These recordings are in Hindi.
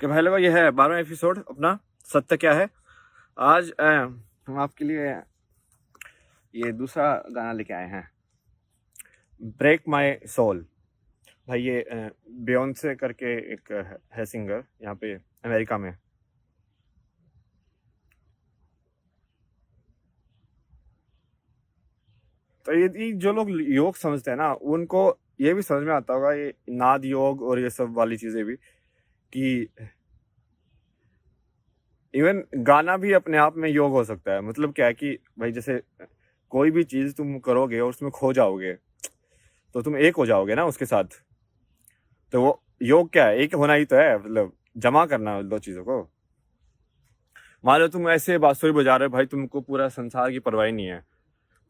कि भाई लोगों, ये है 12वां एपिसोड अपना सत्य क्या है। आज हम आपके लिए ये दूसरा गाना लेके आए हैं, ब्रेक माई सोल। भाई ये बियोंसे करके एक है सिंगर यहाँ पे अमेरिका में। तो ये जो लोग योग समझते हैं ना, उनको ये भी समझ में आता होगा, ये नाद योग और ये सब वाली चीजें भी, कि इवन गाना भी अपने आप में योग हो सकता है। मतलब क्या है कि भाई जैसे कोई भी चीज तुम करोगे और उसमें खो जाओगे तो तुम एक हो जाओगे ना उसके साथ। तो वो योग क्या है, एक होना ही तो है, मतलब जमा करना दो चीजों को। मान लो तुम ऐसे बांसुरी बजा रहे हो, भाई तुमको पूरा संसार की परवाह ही नहीं है,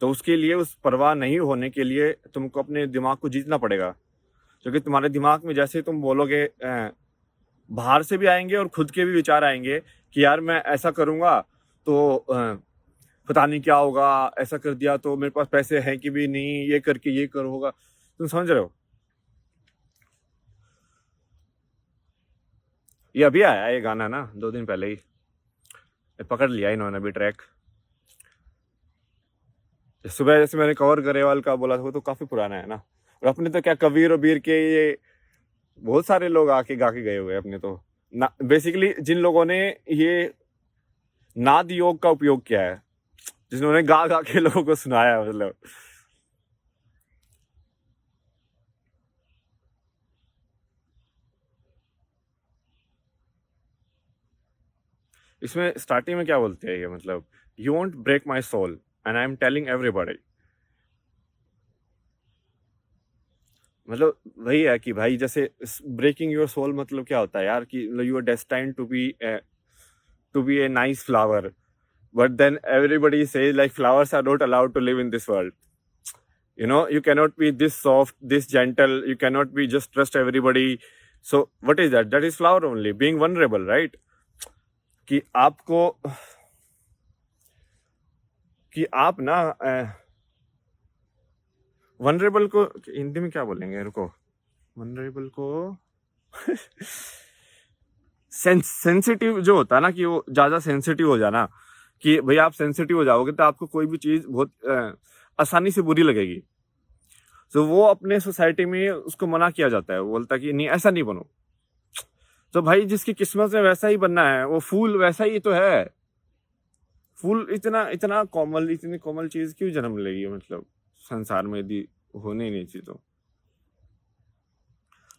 तो उसके लिए, उस परवाह नहीं होने के लिए तुमको अपने दिमाग को जीतना पड़ेगा। क्योंकि तुम्हारे दिमाग में जैसे तुम बोलोगे, बाहर से भी आएंगे और खुद के भी विचार आएंगे कि यार मैं ऐसा करूंगा तो पता नहीं क्या होगा, ऐसा कर दिया तो मेरे पास पैसे हैं कि भी नहीं, ये करके ये कर होगा। तुम समझ रहे हो? ये अभी आया ये गाना ना, 2 दिन पहले ही पकड़ लिया इन्होंने भी ट्रैक। सुबह जैसे मैंने कवर गरेवाल का बोला था, वो तो काफी पुराना है ना। और अपने तो क्या, कबीर और बीर के ये बहुत सारे लोग आके गा के गए हुए हैं अपने तो ना। बेसिकली जिन लोगों ने ये नाद योग का उपयोग किया है, जिन्होंने गा गा के लोगों को सुनाया है, मतलब इसमें स्टार्टिंग में क्या बोलते हैं ये, मतलब you want break my soul and I am telling everybody. मतलब वही है कि भाई जैसे ब्रेकिंग योर सोल मतलब क्या होता है यार, कि you are destined to be a nice flower, but then everybody says like flowers are not allowed to live in this world. You cannot be this soft, this gentle, you cannot be just trust everybody. So what is that? That is flower only, being vulnerable, right? कि आपको, कि आप ना वनरेबल को हिंदी में क्या बोलेंगे, रुको। वनरेबल को सेंसिटिव जो होता है ना, कि वो ज्यादा सेंसिटिव हो जाना, कि भाई आप सेंसिटिव हो जाओगे तो आपको कोई भी चीज बहुत आसानी से बुरी लगेगी। तो वो अपने सोसाइटी में उसको मना किया जाता है, वो बोलता है कि नहीं, ऐसा नहीं बनो। तो भाई जिसकी किस्मत में वैसा ही बनना है, वो फूल वैसा ही तो है। फूल इतना इतना कोमल, इतनी कोमल चीज क्यों जन्म लेगी, मतलब संसार में यदि होने ही नहीं चाहिए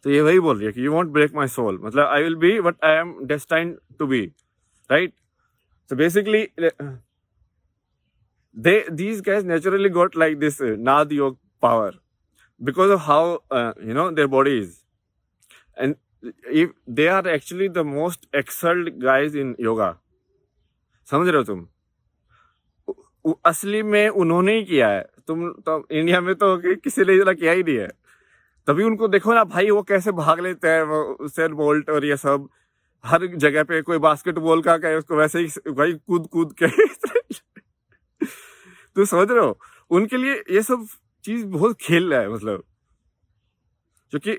तो ये वही बोल रही है कि you want break my soul, मतलब I will be what I am destined to be, right? So basically, these guys naturally got like this Nad Yoga power because of how their body is, and if they are actually the most excelled guys in yoga. समझ रहे हो तुम? असली में उन्होंने ही किया है। तुम तो इंडिया में तो किसी ने इतना किया ही नहीं है। तभी उनको देखो ना भाई, वो कैसे भाग लेते हैं, वो सेन बोल्ट और ये सब, हर जगह पे कोई बास्केटबॉल का कहे उसको वैसे ही भाई कूद कूद के तो समझ रहे हो, उनके लिए ये सब चीज बहुत खेल है, मतलब क्योंकि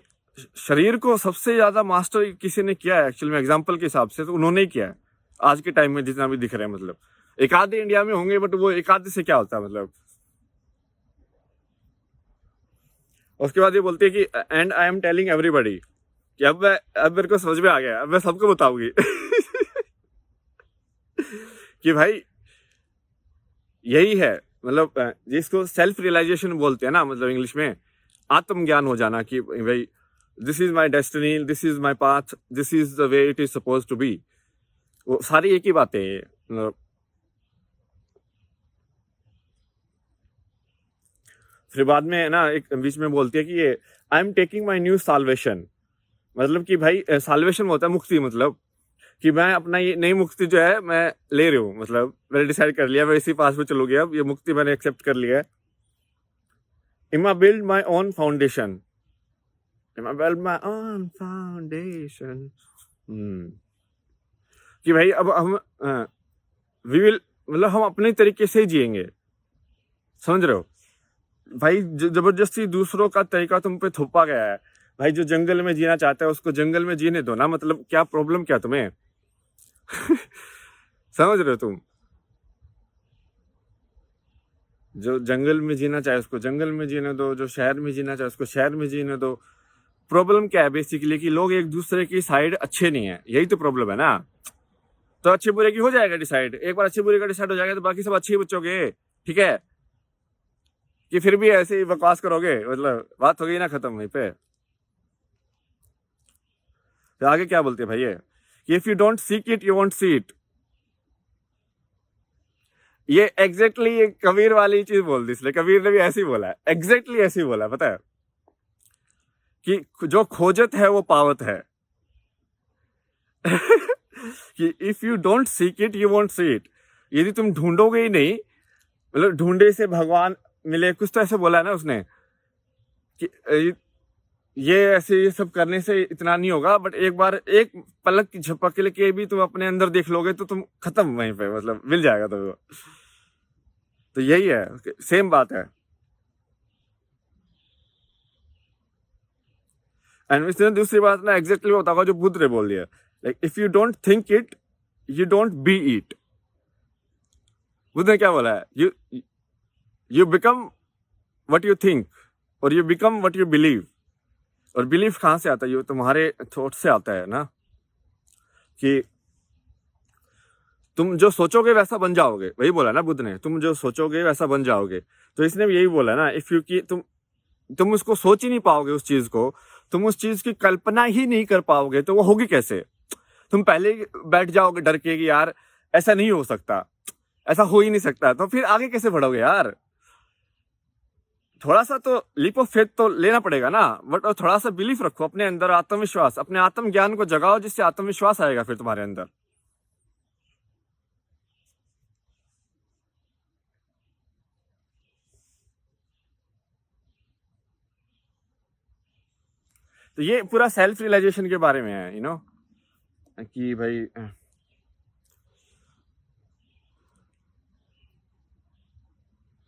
शरीर को सबसे ज्यादा मास्टर किसी ने किया है एक्चुअली में, एग्जाम्पल के हिसाब से तो उन्होंने ही किया है आज के टाइम में जितना भी दिख रहे हैं। मतलब एक आधे इंडिया में होंगे, बट वो एक आधे से क्या होता है, मतलब उसके बाद ये बोलती है कि and I am telling everybody, कि अब मेरे को समझ में आ गया, अब मैं सबको बताऊंगी कि भाई यही है, मतलब जिसको सेल्फ रियलाइजेशन बोलते हैं ना, मतलब इंग्लिश में आत्मज्ञान हो जाना, कि भाई this is my destiny, this is my path, this is the way it is suppose to be. वो सारी एक ही बातें हैं, मतलब फिर बाद में ना एक बीच में बोलती है कि ये I am taking my new salvation, मतलब कि भाई साल्वेशन होता है मुक्ति, मतलब कि मैं अपना ये नई मुक्ति जो है मैं ले रही हूँ, मतलब मैंने डिसाइड कर लिया, मैं इसी पास में चलूंगी, अब ये मुक्ति मैंने एक्सेप्ट कर लिया है। इमा बिल्ड माई ओन फाउंडेशन, इमा बिल्ड माई ओन फाउंडेशन, कि भाई अब हम वी विल, मतलब हम अपने तरीके से ही जिएंगे। समझ रहे हो भाई? जबरदस्ती दूसरों का तरीका तुम पे थोपा गया है, भाई जो जंगल में जीना चाहता है उसको जंगल में जीने दो ना, मतलब क्या प्रॉब्लम क्या तुम्हें? समझ रहे हो तुम? जो जंगल में जीना चाहे उसको जंगल में जीने दो, जो शहर में जीना चाहे उसको शहर में जीने दो। प्रॉब्लम क्या है बेसिकली कि लोग एक दूसरे की साइड अच्छे नहीं है, यही तो प्रॉब्लम है ना। तो अच्छे बुरे की हो जाएगा डिसाइड, एक बार अच्छे बुरे का डिसाइड हो जाएगा तो बाकी सब अच्छे ही बच्चोगे, ठीक है? कि फिर भी ऐसे ही बकवास करोगे, मतलब बात हो गई ना खत्म वहीं पे। तो आगे क्या बोलते हैं भाई ये, कि if you don't seek it you won't see it. ये एग्जैक्टली ये कबीर वाली चीज बोल दी इसलिए, कबीर ने भी ऐसे ही बोला है, एग्जैक्टली ऐसे ही बोला है, पता है कि जो खोजत है वो पावत है। कि if you don't seek it you won't see it. यदि तुम ढूंढोगे ही नहीं, मतलब ढूंढे से भगवान मिले, कुछ तो ऐसे बोला है ना उसने कि ये ऐसे ये सब करने से इतना नहीं होगा, बट एक बार एक पलक की झपक के लिए भी तुम अपने अंदर देख लोगे तो तुम खत्म वहीं पे, मतलब मिल जाएगा तुम्हें। तो यही है, सेम बात है। एंड इसने दूसरी बात ना एग्जैक्टली होता होगा जो बुद्ध ने बोल दिया, like if you don't think it you don't be it. Buddha ने क्या बोला है, you you become what you think और you become what you believe. और बिलीफ कहाँ से आता है? ये तुम्हारे थॉट से आता है ना, कि तुम जो सोचोगे वैसा बन जाओगे, वही बोला ना बुद्ध ने, तुम जो सोचोगे वैसा बन जाओगे। तो इसने भी यही बोला ना, इफ यू की तुम उसको सोच ही नहीं पाओगे उस चीज को, तुम उस चीज की कल्पना ही नहीं कर पाओगे तो वो होगी कैसे? तुम पहले ही बैठ जाओगे डर के कि यार ऐसा नहीं हो सकता, ऐसा हो ही नहीं सकता, तो फिर आगे कैसे बढ़ोगे यार? थोड़ा सा तो लीप ऑफ फेथ तो लेना पड़ेगा ना, बट थोड़ा सा बिलीफ रखो अपने अंदर, आत्मविश्वास, अपने आत्म ज्ञान को जगाओ, जिससे आत्मविश्वास आएगा फिर तुम्हारे अंदर। तो ये पूरा सेल्फ रियलाइजेशन के बारे में है, कि भाई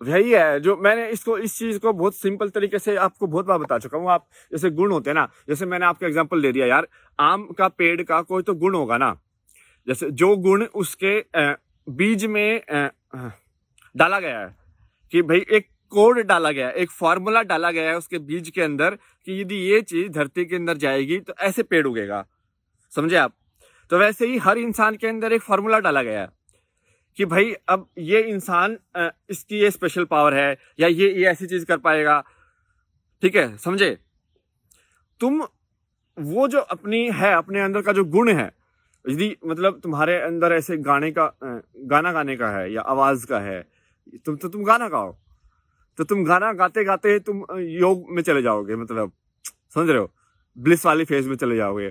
यही है जो मैंने इस चीज को बहुत सिंपल तरीके से आपको बहुत बार बता चुका हूँ। आप जैसे गुण होते हैं ना, जैसे मैंने आपको एग्जांपल दे दिया यार, आम का पेड़ का कोई तो गुण होगा ना, जैसे जो गुण उसके बीज में डाला गया है, कि भाई एक कोड डाला गया है, एक फॉर्मूला डाला गया है उसके बीज के अंदर, कि यदि ये चीज धरती के अंदर जाएगी तो ऐसे पेड़ उगेगा, समझे आप? तो वैसे ही हर इंसान के अंदर एक फॉर्मूला डाला गया है कि भाई अब ये इंसान इसकी ये स्पेशल पावर है, या ये ऐसी चीज कर पाएगा, ठीक है, समझे? तुम वो जो अपनी है, अपने अंदर का जो गुण है, यदि मतलब तुम्हारे अंदर ऐसे गाना गाने का है या आवाज का है, तुम गाना गाओ, तो तुम गाना गाते गाते तुम योग में चले जाओगे, मतलब समझ रहे हो, ब्लिस वाली फेज में चले जाओगे।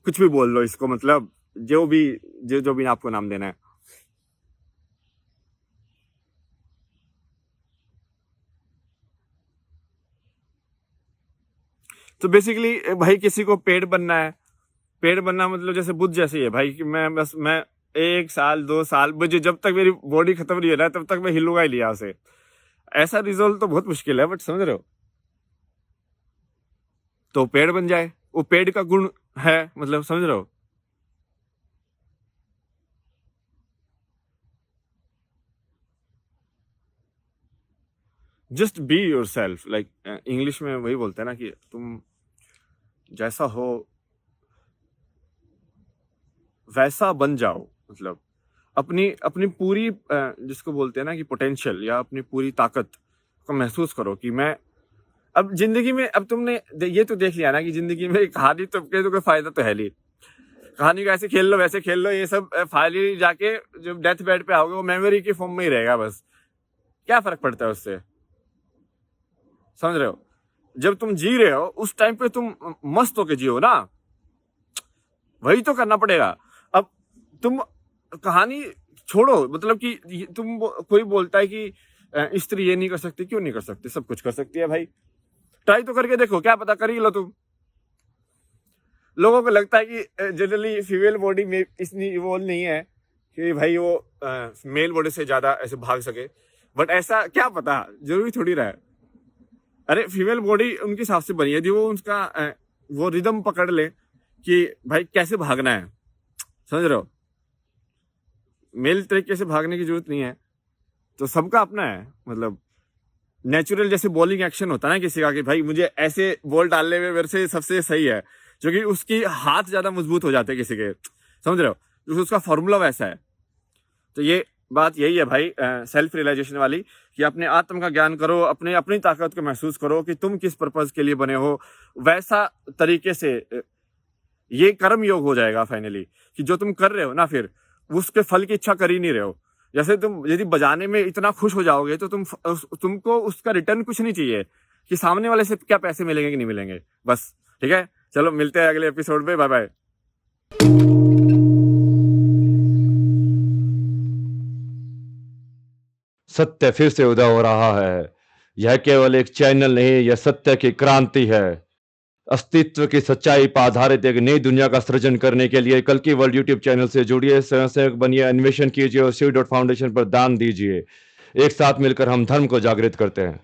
कुछ भी बोल लो इसको, मतलब जो भी आपको नाम देना है। तो बेसिकली भाई किसी को पेड़ बनना है, पेड़ बनना मतलब जैसे बुद्ध जैसे ही है भाई, कि मैं 1 साल 2 साल, मुझे जब तक मेरी बॉडी खत्म नहीं हो रहा है तब तक मैं हिलूंगा ही लिया से। ऐसा रिजोल्व तो बहुत मुश्किल है, बट समझ रहे हो, तो पेड़ बन जाए, वो पेड़ का गुण है, मतलब समझ रहे हो। Just be your self, like English में वही बोलते हैं ना कि तुम जैसा हो वैसा बन जाओ, मतलब अपनी अपनी पूरी जिसको बोलते हैं ना कि पोटेंशियल, या अपनी पूरी ताकत को महसूस करो कि मैं अब जिंदगी में, अब तुमने ये तो देख लिया ना कि जिंदगी में कहानी तुमके तो कोई फायदा तो है नहीं, कहानी को ऐसे खेल लो वैसे खेल लो, ये सब फाइनली जाके जब डेथ बेड पे आओगे वो मेमोरी की फॉर्म में ही रहेगा, बस क्या फर्क पड़ता है उससे, समझ रहे हो? जब तुम जी रहे हो उस टाइम पे तुम मस्त होके जियो ना, वही तो करना पड़ेगा। अब तुम कहानी छोड़ो, मतलब कि कोई बोलता है कि स्त्री ये नहीं कर सकती, क्यों नहीं कर सकती? सब कुछ कर सकती है भाई, ट्राई तो करके देखो, क्या पता कर ही लो तुम। लोगों को लगता है कि जनरली फीमेल बॉडी में इतनी इवॉल्व नहीं है कि भाई वो मेल बॉडी से ज्यादा ऐसे भाग सके, बट ऐसा क्या पता, जरूरी थोड़ी रहा है। अरे फीमेल बॉडी उनके हिसाब से बनी है यदि वो उसका वो रिदम पकड़ ले कि भाई कैसे भागना है, समझ रहे हो। मेल तरीके से भागने की जरूरत नहीं है, तो सबका अपना है। मतलब नेचुरल जैसे बॉलिंग एक्शन होता है ना किसी का कि भाई मुझे ऐसे बॉल डालने में मेरे से सबसे सही है, जो कि उसकी हाथ ज्यादा मजबूत हो जाते हैं किसी के, समझ रहे हो, तो उसका फॉर्मूला वैसा है। तो ये बात यही है भाई सेल्फ रियलाइजेशन वाली, कि अपने आत्म का ज्ञान करो, अपने अपनी ताकत को महसूस करो कि तुम किस पर्पज के लिए बने हो, वैसा तरीके से ये कर्म योग हो जाएगा फाइनली, कि जो तुम कर रहे हो ना फिर उसके फल की इच्छा कर ही नहीं रहे हो। जैसे तुम यदि बजाने में इतना खुश हो जाओगे तो तुमको उसका रिटर्न कुछ नहीं चाहिए कि सामने वाले से क्या पैसे मिलेंगे कि नहीं मिलेंगे, बस। ठीक है, चलो मिलते हैं अगले एपिसोड में, बाय बाय। सत्य फिर से उदय हो रहा है। यह केवल एक चैनल नहीं, यह सत्य की क्रांति है। अस्तित्व की सच्चाई पर आधारित एक नई दुनिया का सृजन करने के लिए कल की वर्ल्ड यूट्यूब चैनल से जुड़िए, स्वयंसेवक बनिए, अन्वेषण कीजिए और शिव.फाउंडेशन पर दान दीजिए। एक साथ मिलकर हम धर्म को जागृत करते हैं।